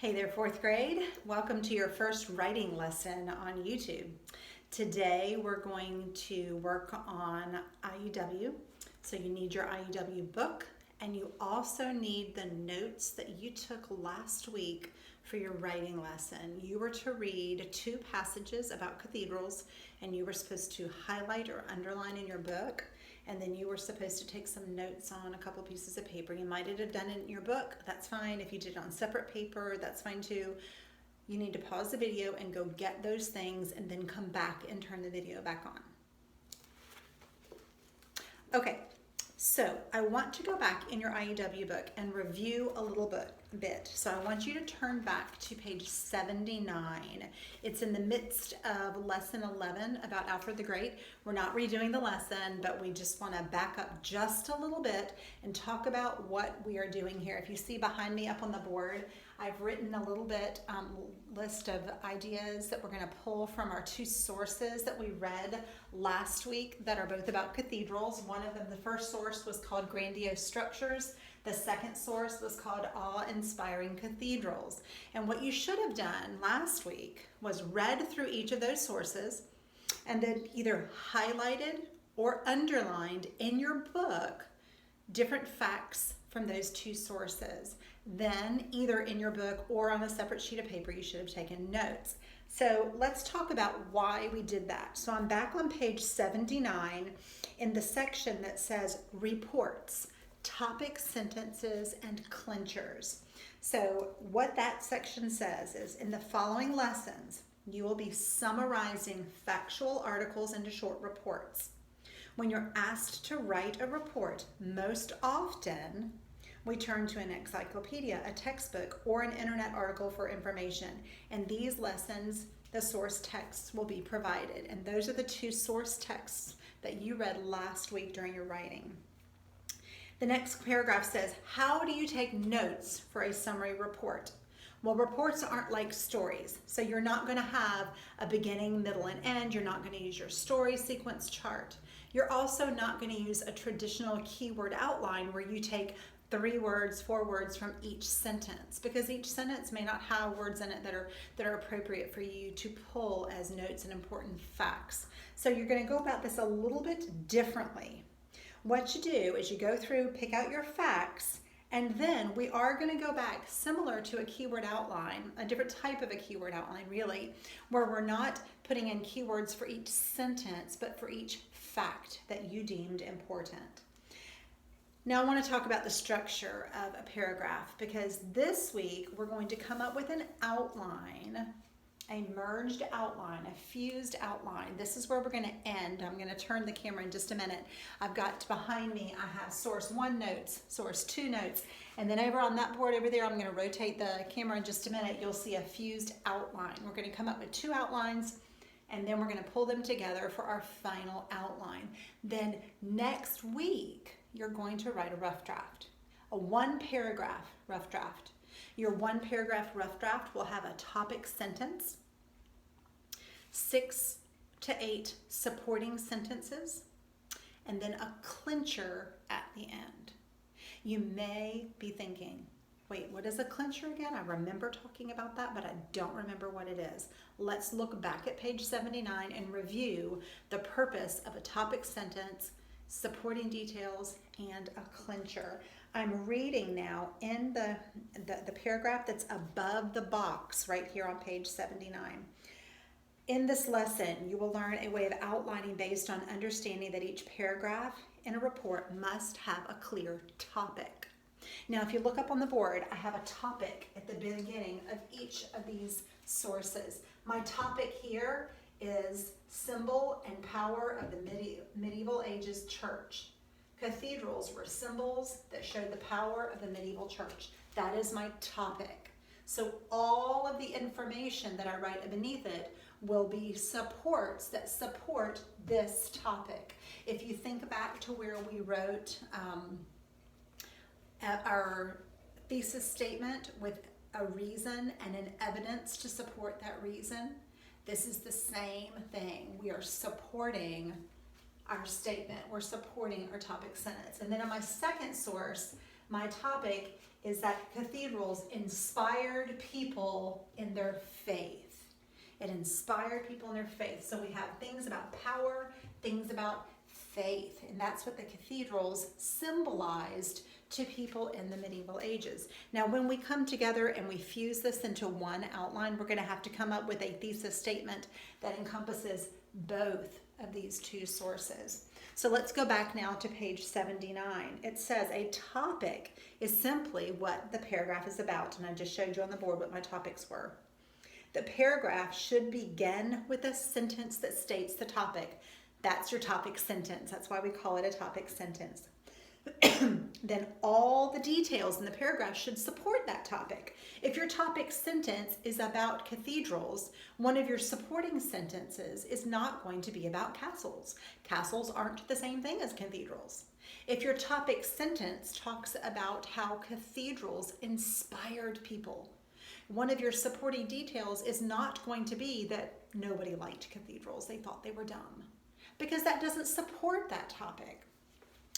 Hey there, fourth grade. Welcome to your first writing lesson on YouTube. Today we're going to work on IUW. So you need your IUW book, and you also need the notes that you took last week for your writing lesson. You were to read 2 passages about cathedrals, and you were supposed to highlight or underline in your book, and then you were supposed to take some notes on a couple pieces of paper. You might have done it in your book, that's fine. If you did it on separate paper, that's fine too. You need to pause the video and go get those things and then come back and turn the video back on. Okay, so I want to go back in your IUW book and review a little bit. So I want you to turn back to page 79. It's in the midst of lesson 11 about Alfred the Great. We're not redoing the lesson, but we just want to back up just a little bit and talk about what we are doing here. If you see behind me up on the board, I've written a little bit list of ideas that we're going to pull from our 2 sources that we read last week that are both about cathedrals. One of them, the first source was called Grandiose Structures. The second source was called Awe-Inspiring Cathedrals. And what you should have done last week was read through each of those sources and then either highlighted or underlined in your book different facts from those 2 sources. Then either in your book or on a separate sheet of paper, you should have taken notes. So let's talk about why we did that. So I'm back on page 79 in the section that says reports, topic sentences, and clinchers. So what that section says is, in the following lessons, you will be summarizing factual articles into short reports. When you're asked to write a report, most often we turn to an encyclopedia, a textbook, or an internet article for information. In these lessons, the source texts will be provided. And those are the 2 source texts that you read last week during your writing. The next paragraph says, how do you take notes for a summary report? Well, reports aren't like stories. So you're not going to have a beginning, middle, and end. You're not going to use your story sequence chart. You're also not going to use a traditional keyword outline where you take 3 words, 4 words from each sentence, because each sentence may not have words in it that are appropriate for you to pull as notes and important facts. So you're going to go about this a little bit differently. What you do is you go through, pick out your facts, and then we are going to go back similar to a keyword outline, a different type of a keyword outline really, where we're not putting in keywords for each sentence, but for each fact that you deemed important. Now I want to talk about the structure of a paragraph, because this week we're going to come up with an outline, a merged outline, a fused outline. This is where we're going to end. I'm going to turn the camera in just a minute. I've got behind me, I have source 1 notes, source 2 notes, and then over on that board over there, I'm going to rotate the camera in just a minute. You'll see a fused outline. We're going to come up with 2 outlines, and then we're going to pull them together for our final outline. Then next week, you're going to write a rough draft, a 1-paragraph rough draft. Your 1-paragraph rough draft will have a topic sentence, 6 to 8 supporting sentences, and then a clincher at the end. You may be thinking, wait, what is a clincher again? I remember talking about that, but I don't remember what it is. Let's look back at page 79 and review the purpose of a topic sentence, supporting details, and a clincher. I'm reading now in the paragraph that's above the box right here on page 79. In this lesson, you will learn a way of outlining based on understanding that each paragraph in a report must have a clear topic. Now, if you look up on the board, I have a topic at the beginning of each of these sources. My topic here is symbol and power of the medieval ages church. Cathedrals were symbols that showed the power of the medieval church. That is my topic. So all of the information that I write beneath it will be supports that support this topic. If you think back to where we wrote our thesis statement with a reason and an evidence to support that reason, this is the same thing. We are supporting our statement. We're supporting our topic sentence. And then on my second source, My topic is that cathedrals inspired people in their faith. It inspired people in their faith. So we have things about power, things about faith, and that's what the cathedrals symbolized to people in the medieval ages. Now, when we come together and we fuse this into one outline, we're going to have to come up with a thesis statement that encompasses both of these two sources. So let's go back now to page 79. It says a topic is simply what the paragraph is about, and I just showed you on the board what my topics were. The paragraph should begin with a sentence that states the topic. That's your topic sentence. That's why we call it a topic sentence. Then all the details in the paragraph should support that topic. If your topic sentence is about cathedrals, one of your supporting sentences is not going to be about castles. Castles aren't the same thing as cathedrals. If your topic sentence talks about how cathedrals inspired people, one of your supporting details is not going to be that nobody liked cathedrals. They thought they were dumb, because that doesn't support that topic.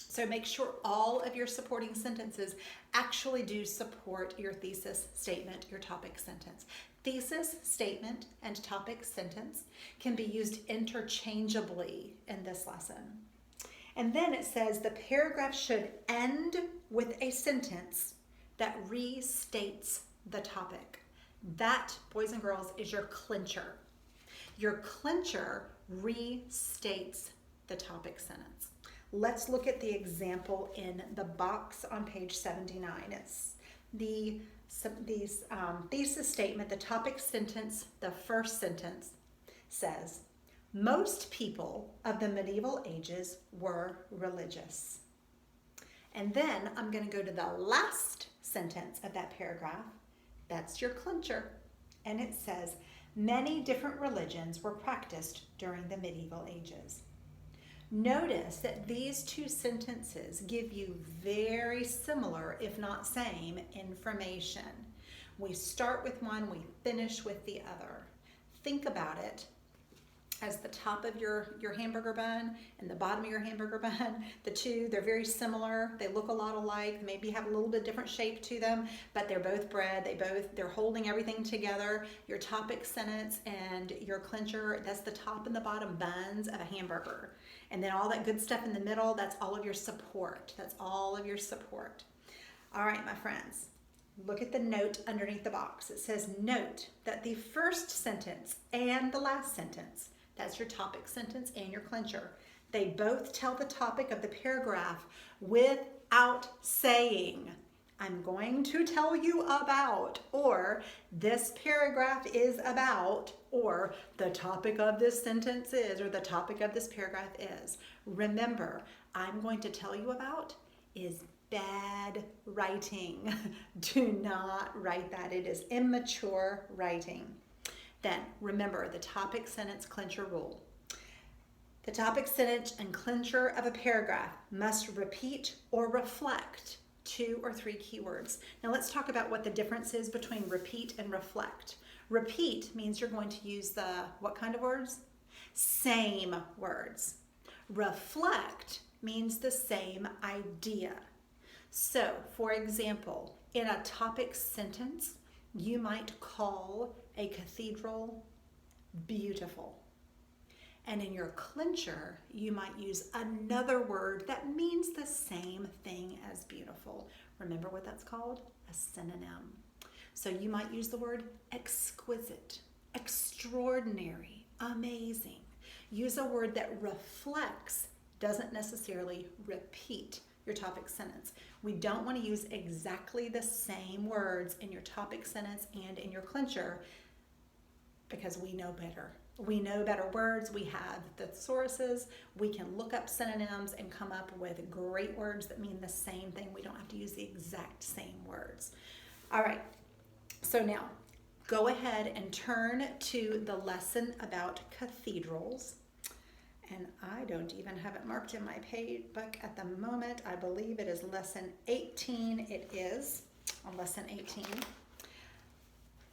So make sure all of your supporting sentences actually do support your thesis statement, your topic sentence. Thesis statement and topic sentence can be used interchangeably in this lesson. And then it says the paragraph should end with a sentence that restates the topic. That, boys and girls, is your clincher. Your clincher restates the topic sentence. Let's look at the example in the box on page 79. It's the thesis statement, the topic sentence, the first sentence says, most people of the medieval ages were religious. And then I'm going to go to the last sentence of that paragraph. That's your clincher. And it says, many different religions were practiced during the medieval ages. Notice that these two sentences give you very similar, if not same, information. We start with one, we finish with the other. Think about it as the top of your hamburger bun and the bottom of your hamburger bun. The two, they're very similar. They look a lot alike, maybe have a little bit different shape to them, but they're both bread. They're holding everything together. Your topic sentence and your clincher, that's the top and the bottom buns of a hamburger. And then all that good stuff in the middle, that's all of your support. That's all of your support. All right, my friends, look at the note underneath the box. It says, note that the first sentence and the last sentence, that's your topic sentence and your clincher, they both tell the topic of the paragraph without saying, I'm going to tell you about, or this paragraph is about, or the topic of this sentence is, or the topic of this paragraph is. Remember, I'm going to tell you about is bad writing. Do not write that. It is immature writing. Then remember the topic sentence clincher rule. The topic sentence and clincher of a paragraph must repeat or reflect 2 or 3 keywords. Now let's talk about what the difference is between repeat and reflect. Repeat means you're going to use the, what kind of words? Same words. Reflect means the same idea. So, for example, in a topic sentence, you might call a cathedral beautiful. And in your clincher, you might use another word that means the same thing as beautiful. Remember what that's called? A synonym. So you might use the word exquisite, extraordinary, amazing. Use a word that reflects, doesn't necessarily repeat your topic sentence. We don't want to use exactly the same words in your topic sentence and in your clincher because we know better. We know better words. We have the sources. We can look up synonyms and come up with great words that mean the same thing. We don't have to use the exact same words. All right. So now go ahead and turn to the lesson about cathedrals. And I don't even have it marked in my page book at the moment. I believe it is lesson 18. It is on lesson 18.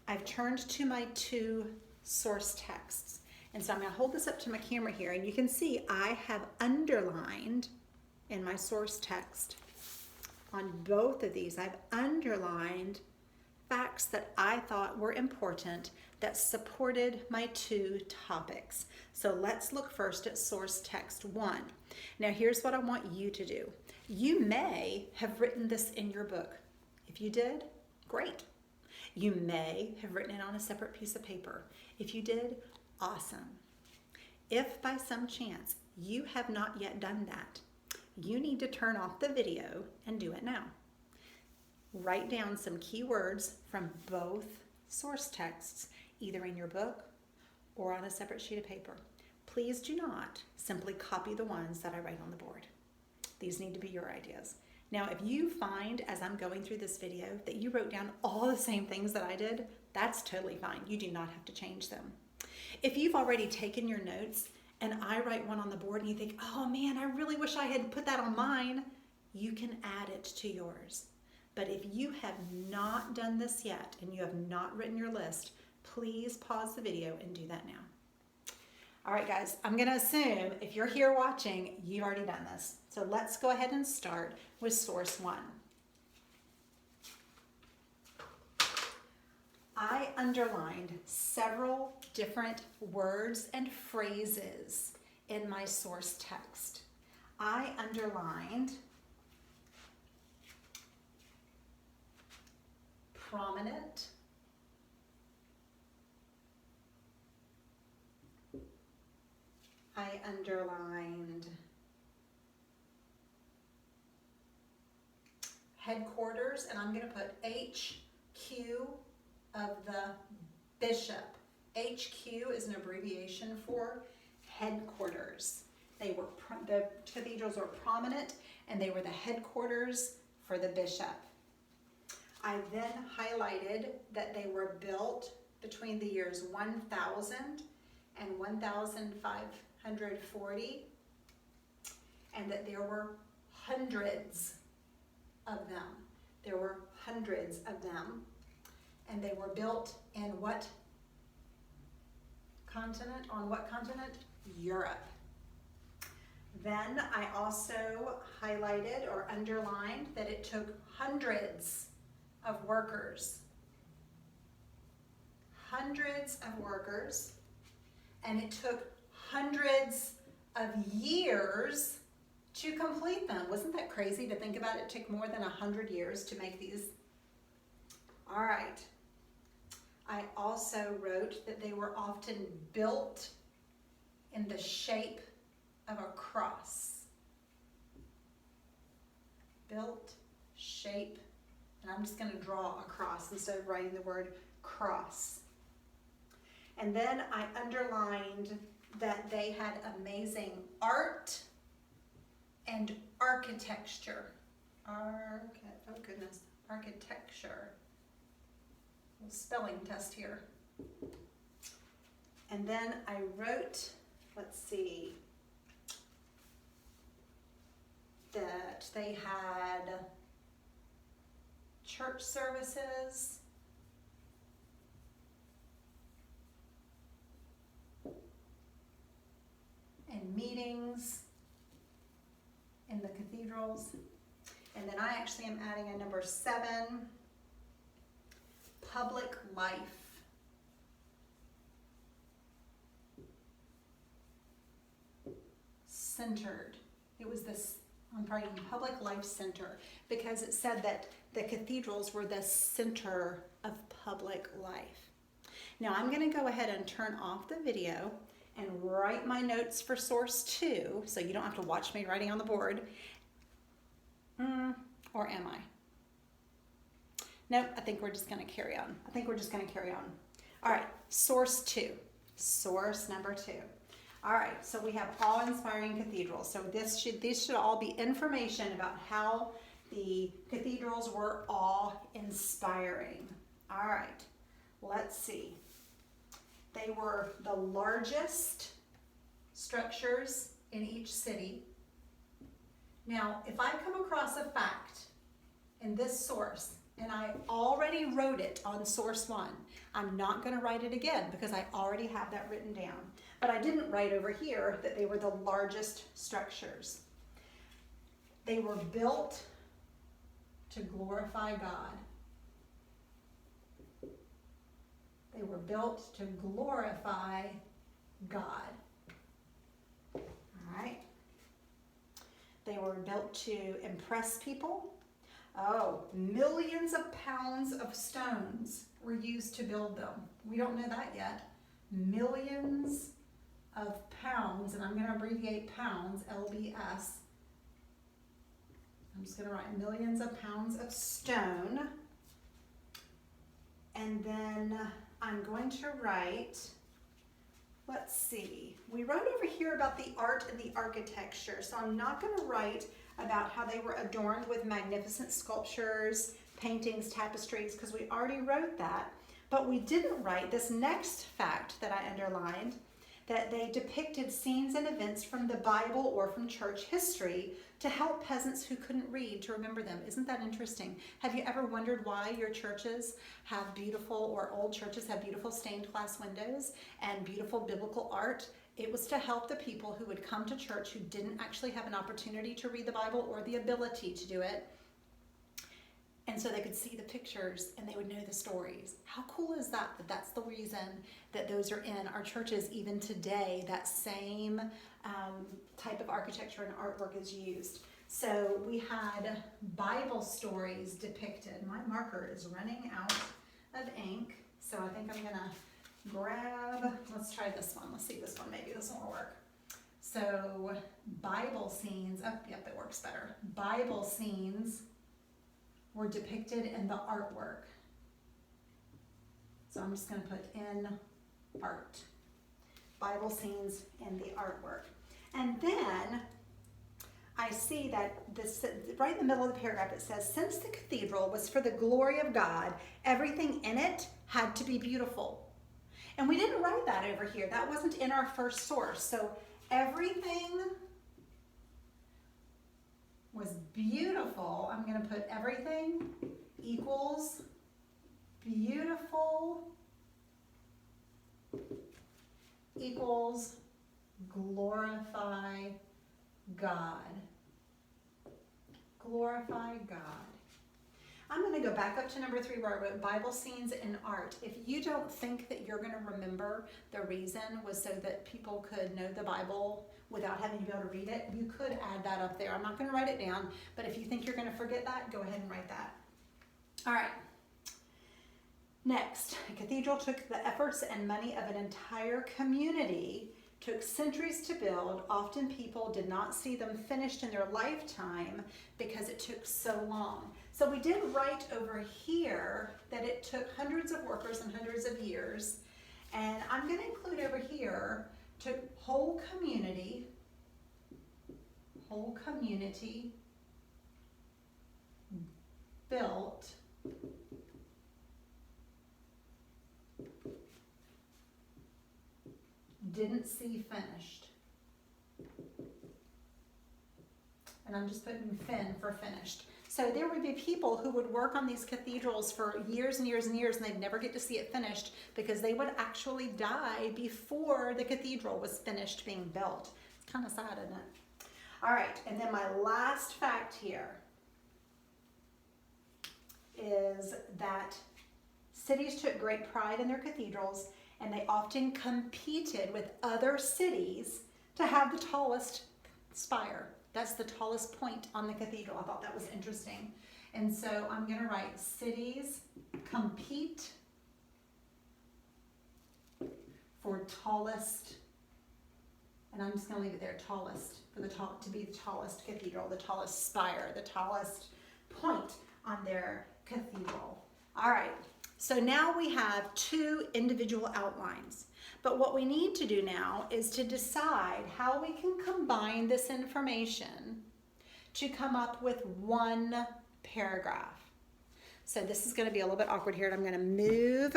I've turned to my 2 source texts. And so I'm going to hold this up to my camera here, and you can see I have underlined in my source text on both of these, I've underlined facts that I thought were important that supported my two topics. So let's look first at source text 1. Now here's what I want you to do. You may have written this in your book. If you did, great. You may have written it on a separate piece of paper. If you did, awesome. If by some chance you have not yet done that, you need to turn off the video and do it now. Write down some key words from both source texts, either in your book or on a separate sheet of paper. Please do not simply copy the ones that I write on the board. These need to be your ideas. Now, if you find as I'm going through this video that you wrote down all the same things that I did, that's totally fine. You do not have to change them. If you've already taken your notes and I write one on the board and you think, oh man, I really wish I had put that on mine, you can add it to yours. But if you have not done this yet and you have not written your list, please pause the video and do that now. All right, guys, I'm going to assume if you're here watching, you've already done this. So let's go ahead and start with source 1. I underlined several different words and phrases in my source text. I underlined prominent, I underlined headquarters, and I'm going to put HQ of the bishop. HQ is an abbreviation for headquarters. The cathedrals were prominent, and they were the headquarters for the bishop. I then highlighted that they were built between the years 1000 and 1540, and that there were hundreds of them. There were hundreds of them, and they were built in what continent? On what continent? Europe. Then I also highlighted or underlined that it took hundreds of workers, and it took hundreds of years to complete them. Wasn't that crazy to think about? It took more than 100 years to make these. All right. I also wrote that they were often built in the shape of a cross. Built, shape, and I'm just going to draw a cross instead of writing the word cross. And then I underlined that they had amazing art and architecture. Architecture. A little spelling test here. And then I wrote, let's see, that they had church services, and meetings in the cathedrals. And then I actually am adding a number 7, public life. Centered. It was this, I'm writing public life center because it said that the cathedrals were the center of public life. Now I'm going to go ahead and turn off the video and write my notes for source 2, so you don't have to watch me writing on the board. Or am I? Nope, I think we're just going to carry on. All right, source 2. Source number 2. All right, so we have awe-inspiring cathedrals. So these should all be information about how the cathedrals were awe-inspiring. All right, let's see. They were the largest structures in each city. Now, if I come across a fact in this source, and I already wrote it on source 1, I'm not going to write it again because I already have that written down. But I didn't write over here that they were the largest structures. They were built to glorify God. They were built to glorify God. All right. They were built to impress people. Oh, millions of pounds of stones were used to build them. We don't know that yet. Millions of pounds, and I'm going to abbreviate pounds, LBS. I'm just going to write millions of pounds of stone. And then I'm going to write, let's see, we wrote over here about the art and the architecture, so I'm not going to write about how they were adorned with magnificent sculptures, paintings, tapestries, because we already wrote that. But we didn't write this next fact that I underlined, that they depicted scenes and events from the Bible or from church history to help peasants who couldn't read to remember them. Isn't that interesting? Have you ever wondered why your churches have beautiful, or old churches have beautiful stained glass windows and beautiful biblical art? It was to help the people who would come to church who didn't actually have an opportunity to read the Bible or the ability to do it. And so they could see the pictures and they would know the stories. How cool is that? That that's the reason that those are in our churches even today. That same type of architecture and artwork is used. So we had Bible stories depicted. My marker is running out of ink, so I think I'm gonna grab, let's try this one. Let's see this one, maybe this one will work. So Bible scenes, oh, yep, it works better. Bible scenes were depicted in the artwork. So I'm just going to put in art. Bible scenes in the artwork. And then I see that this, right in the middle of the paragraph, it says, since the cathedral was for the glory of God, everything in it had to be beautiful. And we didn't write that over here. That wasn't in our first source. So everything was beautiful. I'm going to put everything equals beautiful equals glorify God. Glorify God. I'm going to go back up to number 3 where I wrote Bible scenes in art. If you don't think that you're going to remember the reason was so that people could know the Bible without having to be able to read it, you could add that up there. I'm not going to write it down, but if you think you're going to forget that, go ahead and write that. All right. Next, a cathedral took the efforts and money of an entire community, took centuries to build. Often people did not see them finished in their lifetime because it took so long. So we did write over here that it took hundreds of workers and hundreds of years. And I'm going to include over here, took whole community built didn't see finished. And I'm just putting fin for finished. So there would be people who would work on these cathedrals for years and years and years, and they'd never get to see it finished because they would actually die before the cathedral was finished being built. It's kind of sad, isn't it? All right, and then my last fact here is that cities took great pride in their cathedrals, and they often competed with other cities to have the tallest spire. That's the tallest point on the cathedral. I thought that was interesting. And so I'm going to write cities compete for tallest, and I'm just going to leave it there, tallest, for the top, to be the tallest cathedral, the tallest spire, the tallest point on their cathedral. All right. So now we have 2 individual outlines, but what we need to do now is to decide how we can combine this information to come up with one paragraph. So this is going to be a little bit awkward here, and I'm going to move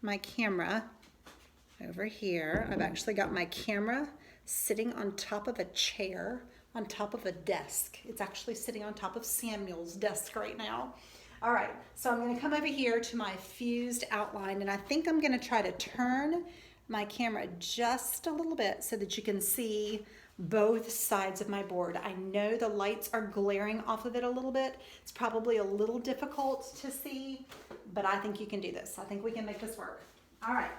my camera over here. I've actually got my camera sitting on top of a chair, on top of a desk. It's actually sitting on top of Samuel's desk right now. All right, so I'm going to come over here to my fused outline, and I think I'm going to try to turn my camera just a little bit so that you can see both sides of my board. I know the lights are glaring off of it a little bit. It's probably a little difficult to see, but I think you can do this. I think we can make this work. All right.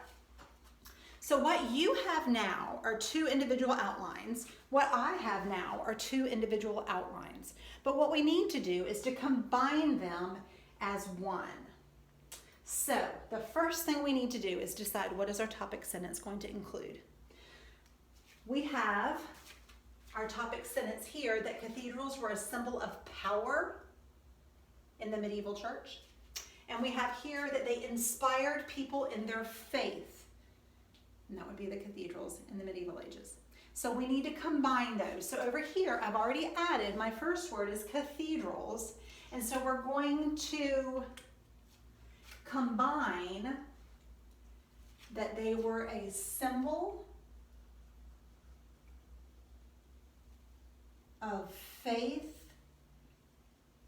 So what you have now are two individual outlines. What I have now are two individual outlines. But what we need to do is to combine them as one. So the first thing we need to do is decide, what is our topic sentence going to include? We have our topic sentence here that cathedrals were a symbol of power in the medieval church. And we have here that they inspired people in their faith. And that would be the cathedrals in the medieval ages. So we need to combine those. So over here, I've already added, my first word is cathedrals. And so we're going to combine that they were a symbol of faith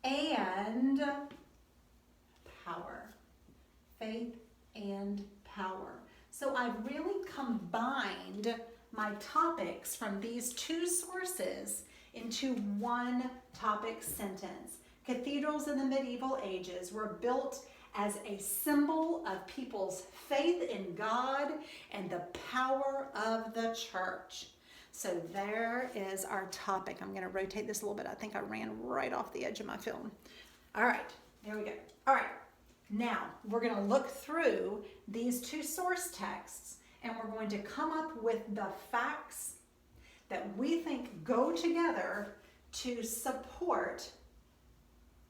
and power. Faith and power. So I've really combined my topics from these two sources into one topic sentence. Cathedrals in the medieval ages were built as a symbol of people's faith in God and the power of the church. So there is our topic. I'm going to rotate this a little bit. I think I ran right off the edge of my film. All right, there we go. All right, now we're going to look through these two source texts and we're going to come up with the facts that we think go together to support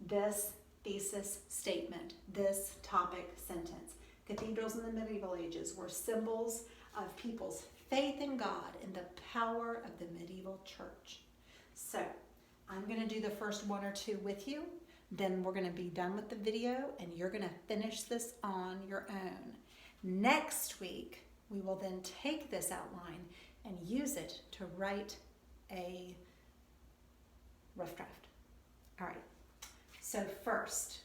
this thesis statement, this topic sentence. Cathedrals in the medieval ages were symbols of people's faith in God and the power of the medieval church. So I'm going to do the first one or two with you. Then we're going to be done with the video and you're going to finish this on your own. Next week, we will then take this outline and use it to write a rough draft. All right. So first,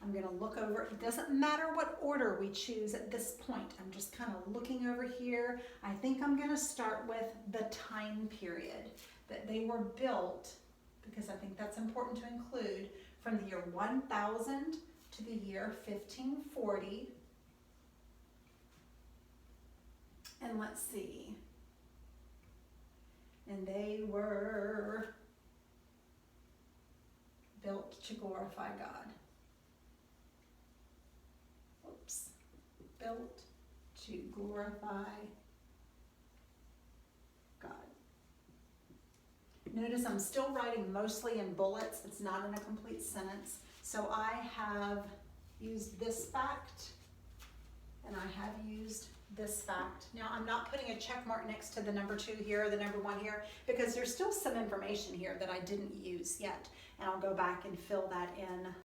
I'm going to look over. It doesn't matter what order we choose at this point. I'm just kind of looking over here. I think I'm going to start with the time period that they were built, because I think that's important to include, from the year 1000 to the year 1540. And let's see. And they were built to glorify God. Oops. Built to glorify God. Notice I'm still writing mostly in bullets. It's not in a complete sentence. So I have used this fact and I have used this fact. Now I'm not putting a check mark next to the number 2 here or the number 1 here because there's still some information here that I didn't use yet. And I'll go back and fill that in